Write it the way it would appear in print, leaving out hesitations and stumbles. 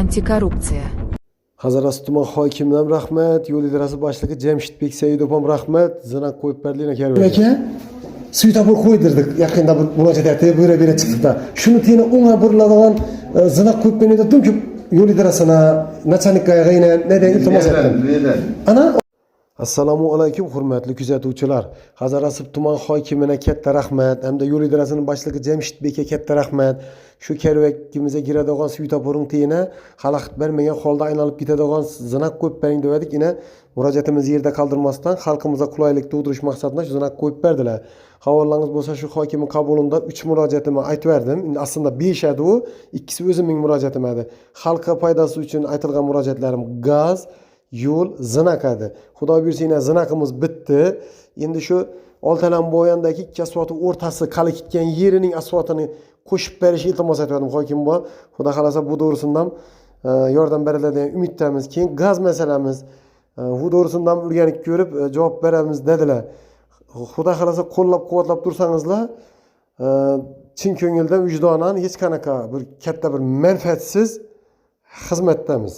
antikorrupsiya. Hazarasi tuman hokimidan rahmat, yo'l idarasi boshlig'i Jamshidbek Saidov ham rahmat. Zinak qo'yib berdilar aka. Svetofor qo'ydirdik. Yaqinda bir murojaat etib, buyra chiqdi. Shuni teni o'nga buriladigan zinak qo'yib berdi dedim-ki, yo'l idarasina, начальникка yana neden iltimos etdim. Ana Assalomu alaykum hurmatli kuzatuvchilar. Hazarasi tuman hokimiga katta rahmat, hamda yo'l idarasining boshlig'i Jamshidbekka katta rahmat. Shu karvakimizga kiradigan svetoforning teni xalaqit bermagan holda aylanib ketadigan zinak qo'yib bering dedik. Ina murojaatimizni yerda qoldirmasdan xalqimizga qulaylik tug'dirish maqsadida shu zinak qo'yib berdilar. Havolangiz bo'lsa shu hokimning qabulida 3 murojaatimni aytib berdim. Endi aslida 5 edi u, ikkisi o'zimning murojaatim edi. Xalqqa foydasi uchun aytilgan murojaatlarim gaz, yo'l, zinak edi. Xudo buyursa zinaqimiz bitdi. Endi shu Oltalan bo'yandagi ikki asfaltning o'rtasi qali ketgan yerining asfaltini qo'shib berish iltimos etgandim hokim bor. Xudo xolasa bu to'g'risidan yordam beriladi degan umiddamiz. Keyin gaz masalamiz bu to'g'risidan o'rganib ko'rib javob beramiz dedilar. Xudo xolasa qo'llab-quvvatlab tursangizlar, chin ko'ngildan vijdonan hech qanaqa bir katta bir manfaatsiz xizmatdamiz.